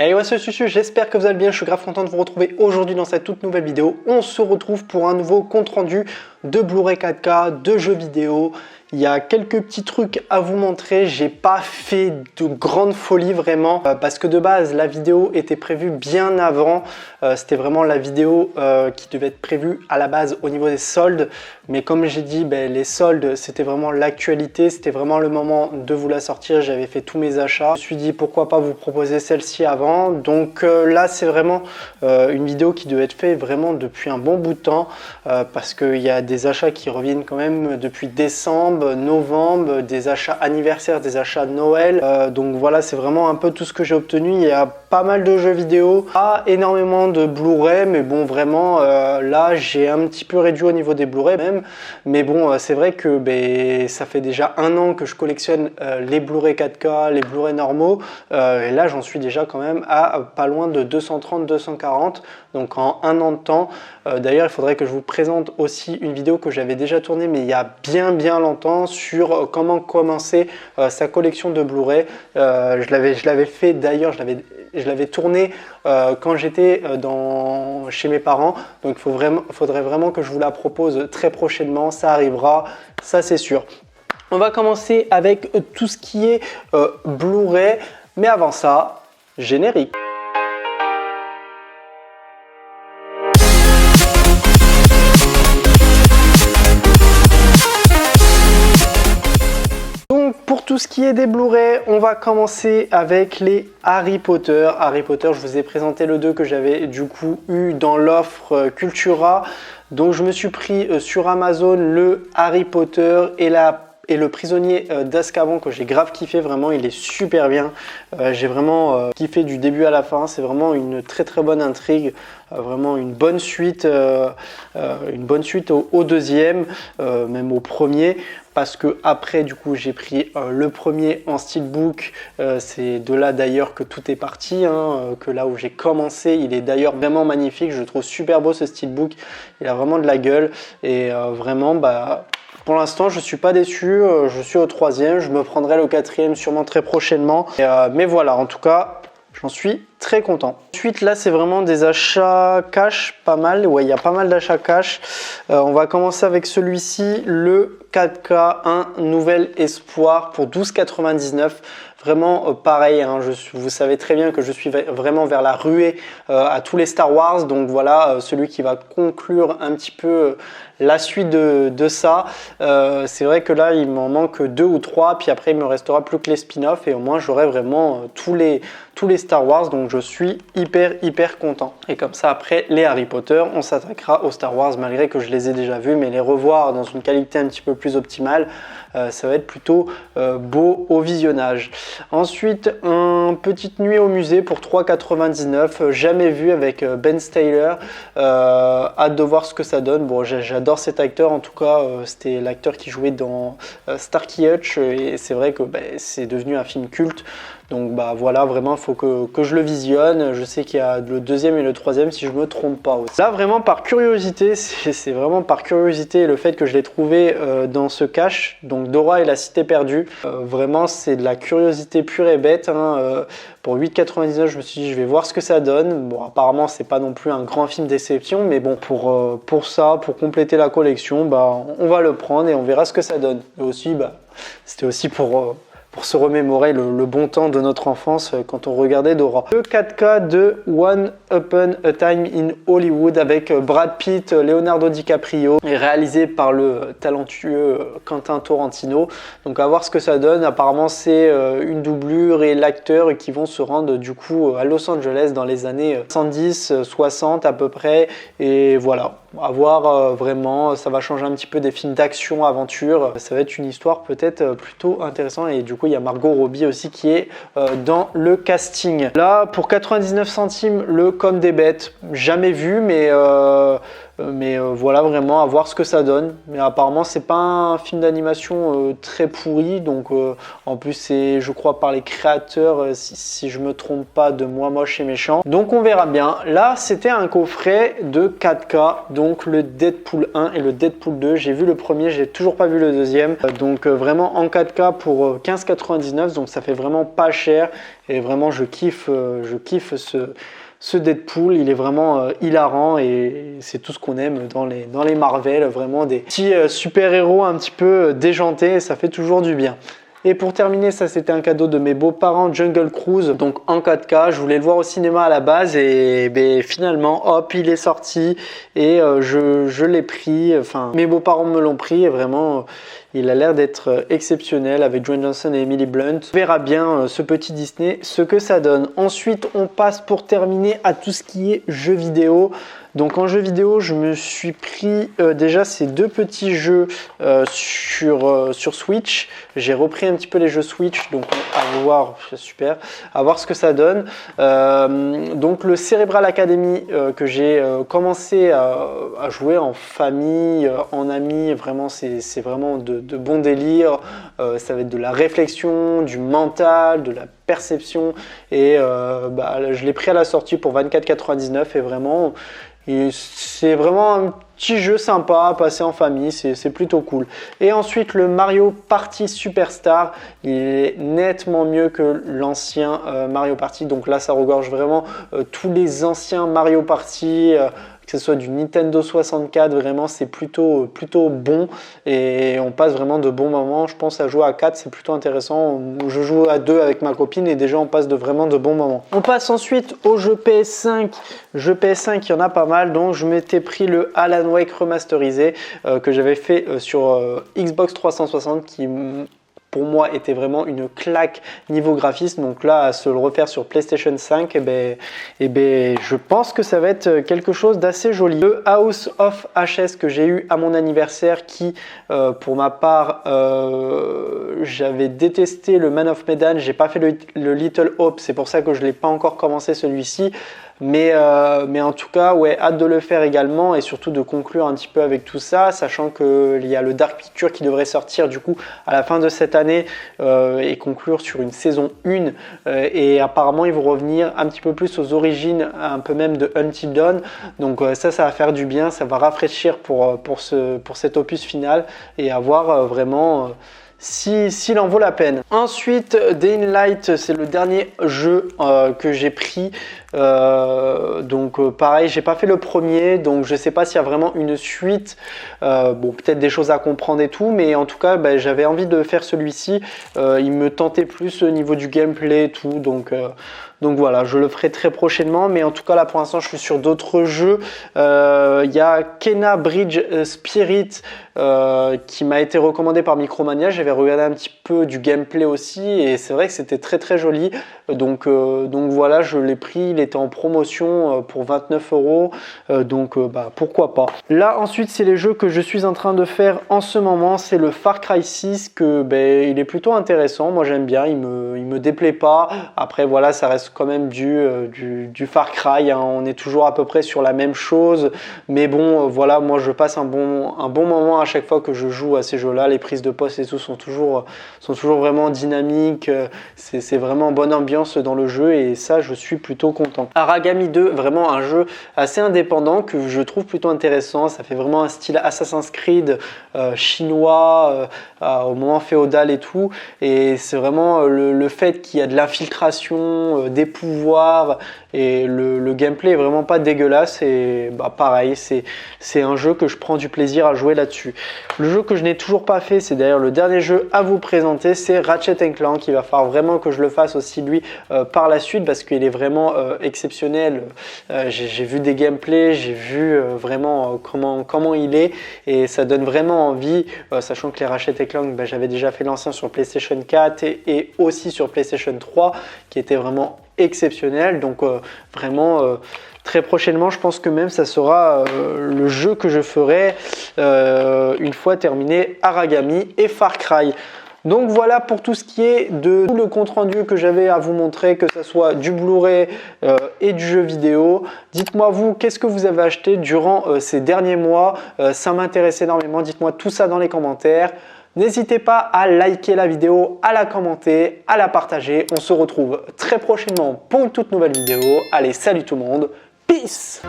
Hey, ouais, c'est Susu, j'espère que vous allez bien, je suis grave content de vous retrouver aujourd'hui dans cette toute nouvelle vidéo. On se retrouve pour un nouveau compte rendu de Blu-ray 4K, de jeux vidéo. Il y a quelques petits trucs à vous montrer, j'ai pas fait de grande folie vraiment parce que de base la vidéo était prévue bien avant. C'était vraiment la vidéo qui devait être prévue à la base au niveau des soldes. Mais comme j'ai dit, les soldes c'était vraiment l'actualité, c'était vraiment le moment de vous la sortir. J'avais fait tous mes achats. Je me suis dit pourquoi pas vous proposer celle-ci avant. Donc là c'est vraiment une vidéo qui devait être faite vraiment depuis un bon bout de temps parce qu'il y a des achats qui reviennent quand même depuis décembre, novembre, des achats anniversaires, des achats de Noël. Donc voilà, c'est vraiment un peu tout ce que j'ai obtenu. Il y a pas mal de jeux vidéo, pas énormément de Blu-ray, mais bon vraiment là j'ai un petit peu réduit au niveau des Blu-ray même. Mais bon c'est vrai que ça fait déjà un an que je collectionne les Blu-ray 4K, les Blu-ray normaux. Et là j'en suis déjà quand même à pas loin de 230-240. Donc en un an de temps. D'ailleurs il faudrait que je vous présente aussi une vidéo que j'avais déjà tournée mais il y a bien longtemps sur comment commencer sa collection de Blu-ray. Je l'avais fait d'ailleurs, je l'avais tourné quand j'étais chez mes parents. Donc il faudrait vraiment que je vous la propose très prochainement. Ça arrivera, ça c'est sûr. On va commencer avec tout ce qui est Blu-ray. Mais avant ça, générique. Pour tout ce qui est des Blu-ray, on va commencer avec les Harry Potter. Harry Potter, je vous ai présenté le 2 que j'avais du coup eu dans l'offre Cultura. Donc je me suis pris sur Amazon le Harry Potter et le prisonnier d'Azkaban que j'ai grave kiffé, vraiment il est super bien. J'ai vraiment kiffé du début à la fin, c'est vraiment une très bonne intrigue, vraiment une bonne suite au deuxième, même au premier. Parce que après du coup j'ai pris le premier en steelbook, c'est de là d'ailleurs que tout est parti, que là où j'ai commencé. Il est d'ailleurs vraiment magnifique, je le trouve super beau ce steelbook, il a vraiment de la gueule et vraiment pour l'instant je suis pas déçu, je suis au troisième, je me prendrai le quatrième sûrement très prochainement, mais voilà, en tout cas j'en suis très content. Ensuite là c'est vraiment des achats cash, pas mal, ouais il y a pas mal d'achats cash. On va commencer avec celui-ci, le 4K, un nouvel espoir pour 12,99 €. Vraiment pareil, vous savez très bien que je suis vraiment vers la ruée à tous les Star Wars. Donc voilà, celui qui va conclure un petit peu la suite de ça. C'est vrai que là, il m'en manque 2 ou 3. Puis après, il me restera plus que les spin-offs. Et au moins, j'aurai vraiment tous les Star Wars. Donc je suis hyper content. Et comme ça, après les Harry Potter, on s'attaquera aux Star Wars malgré que je les ai déjà vus. Mais les revoir dans une qualité un petit peu plus optimale, ça va être plutôt beau au visionnage. Ensuite, une petite nuit au musée pour 3,99 €, jamais vu avec Ben Stiller. Hâte de voir ce que ça donne. Bon, j'adore cet acteur, en tout cas, c'était l'acteur qui jouait dans Starkey Hutch et c'est vrai que c'est devenu un film culte. Donc voilà, vraiment il faut que je le visionne. Je sais qu'il y a le deuxième et le troisième si je me trompe pas aussi. Là vraiment par curiosité, c'est vraiment par curiosité le fait que je l'ai trouvé dans ce cache, donc Dora et la cité perdue. Vraiment c'est de la curiosité pure et bête. Pour 8,99 €, je me suis dit je vais voir ce que ça donne. Bon apparemment c'est pas non plus un grand film d'exception, mais bon pour ça, pour compléter la collection, on va le prendre et on verra ce que ça donne. Et aussi c'était aussi pour se remémorer le bon temps de notre enfance quand on regardait Dora. Le 4K de Once Upon a Time in Hollywood avec Brad Pitt, Leonardo DiCaprio et réalisé par le talentueux Quentin Tarantino. Donc à voir ce que ça donne. Apparemment c'est une doublure et l'acteur qui vont se rendre du coup à Los Angeles dans les années 110, 60 à peu près. Et voilà, à voir vraiment, ça va changer un petit peu des films d'action, aventure. Ça va être une histoire peut-être plutôt intéressante et du coup il y a Margot Robbie aussi qui est dans le casting. Là pour 99 centimes le Comme des bêtes, jamais vu mais Mais voilà, vraiment à voir ce que ça donne. Mais apparemment c'est pas un film d'animation très pourri, donc en plus c'est je crois par les créateurs, si je me trompe pas, de Moi Moche et Méchant. Donc on verra bien. Là c'était un coffret de 4K, donc le Deadpool 1 et le Deadpool 2. J'ai vu le premier, j'ai toujours pas vu le deuxième. Donc vraiment en 4K pour 15,99, donc ça fait vraiment pas cher. Et vraiment je kiffe ce Deadpool, il est vraiment hilarant et c'est tout ce qu'on aime dans les Marvel, vraiment des petits super-héros un petit peu déjantés et ça fait toujours du bien. Et pour terminer, ça c'était un cadeau de mes beaux-parents, Jungle Cruise, donc en 4K. Je voulais le voir au cinéma à la base et ben, finalement, hop, il est sorti et je l'ai pris. Enfin, mes beaux-parents me l'ont pris et vraiment, il a l'air d'être exceptionnel avec Dwayne Johnson et Emily Blunt. On verra bien ce petit Disney, ce que ça donne. Ensuite, on passe pour terminer à tout ce qui est jeux vidéo. Donc en jeu vidéo, je me suis pris déjà ces deux petits jeux sur Switch. J'ai repris un petit peu les jeux Switch, donc à voir, super, à voir ce que ça donne. Donc le Cerebral Academy que j'ai commencé à jouer en famille, en amis, vraiment c'est vraiment de bons délires. Ça va être de la réflexion, du mental, de la perception et je l'ai pris à la sortie pour 24,99 et vraiment c'est vraiment un petit jeu sympa à passer en famille, c'est plutôt cool. Et ensuite le Mario Party Superstar, il est nettement mieux que l'ancien Mario Party, donc là ça regorge vraiment tous les anciens Mario Party, que ce soit du Nintendo 64, vraiment c'est plutôt bon et on passe vraiment de bons moments. Je pense à jouer à 4, c'est plutôt intéressant. Je joue à 2 avec ma copine et déjà on passe vraiment de bons moments. On passe ensuite au jeu PS5. Jeu PS5, il y en a pas mal, donc je m'étais pris le Alan Wake remasterisé que j'avais fait sur Xbox 360 qui pour moi était vraiment une claque niveau graphisme. Donc là à se le refaire sur PlayStation 5 je pense que ça va être quelque chose d'assez joli. Le House of HS que j'ai eu à mon anniversaire qui pour ma part j'avais détesté le Man of Medan, j'ai pas fait le Little Hope, c'est pour ça que je l'ai pas encore commencé celui-ci. Mais en tout cas, ouais, hâte de le faire également et surtout de conclure un petit peu avec tout ça, sachant qu'il y a le Dark Picture qui devrait sortir du coup à la fin de cette année et conclure sur une saison 1 et apparemment ils vont revenir un petit peu plus aux origines, un peu même de Until Dawn. Donc ça va faire du bien, ça va rafraîchir pour cet opus final et avoir vraiment... s'il en vaut la peine. Ensuite, Dying Light, c'est le dernier jeu que j'ai pris. Pareil, j'ai pas fait le premier, donc je sais pas s'il y a vraiment une suite. Bon, peut-être des choses à comprendre et tout, mais en tout cas, j'avais envie de faire celui-ci. Il me tentait plus au niveau du gameplay et tout, donc voilà, je le ferai très prochainement, mais en tout cas là pour l'instant je suis sur d'autres jeux. Il y a Kena Bridge Spirit qui m'a été recommandé par Micromania. J'avais regardé un petit peu du gameplay aussi et c'est vrai que c'était très joli. Donc voilà, je l'ai pris, il était en promotion pour 29 €, pourquoi pas. Là ensuite c'est les jeux que je suis en train de faire en ce moment, c'est le Far Cry 6 que il est plutôt intéressant, moi j'aime bien, il me déplaît pas. Après voilà, ça reste quand même du Far Cry, hein. On est toujours à peu près sur la même chose, mais bon voilà, moi je passe un bon moment à chaque fois que je joue à ces jeux là. Les prises de poste et tout sont toujours vraiment dynamiques, c'est vraiment bonne ambiance dans le jeu et ça je suis plutôt content. Aragami 2, vraiment un jeu assez indépendant que je trouve plutôt intéressant, ça fait vraiment un style Assassin's Creed chinois au moment féodal et tout, et c'est vraiment le fait qu'il y a de l'infiltration, des pouvoirs et le gameplay est vraiment pas dégueulasse et pareil, c'est un jeu que je prends du plaisir à jouer là-dessus. Le jeu que je n'ai toujours pas fait, c'est d'ailleurs le dernier jeu à vous présenter, c'est Ratchet & Clank. Il va falloir vraiment que je le fasse aussi lui par la suite parce qu'il est vraiment exceptionnel. J'ai vu des gameplays, j'ai vu vraiment comment il est et ça donne vraiment envie, sachant que les Ratchet & Clank, j'avais déjà fait l'ancien sur PlayStation 4 et aussi sur PlayStation 3 qui était vraiment exceptionnel. Donc vraiment très prochainement, je pense que même ça sera le jeu que je ferai une fois terminé Aragami et Far Cry. Donc voilà pour tout ce qui est de tout le compte rendu que j'avais à vous montrer, que ce soit du Blu-ray et du jeu vidéo. Dites-moi vous, qu'est-ce que vous avez acheté durant ces derniers mois? Ça m'intéresse énormément, dites-moi tout ça dans les commentaires. N'hésitez pas à liker la vidéo, à la commenter, à la partager. On se retrouve très prochainement pour une toute nouvelle vidéo. Allez, salut tout le monde, peace!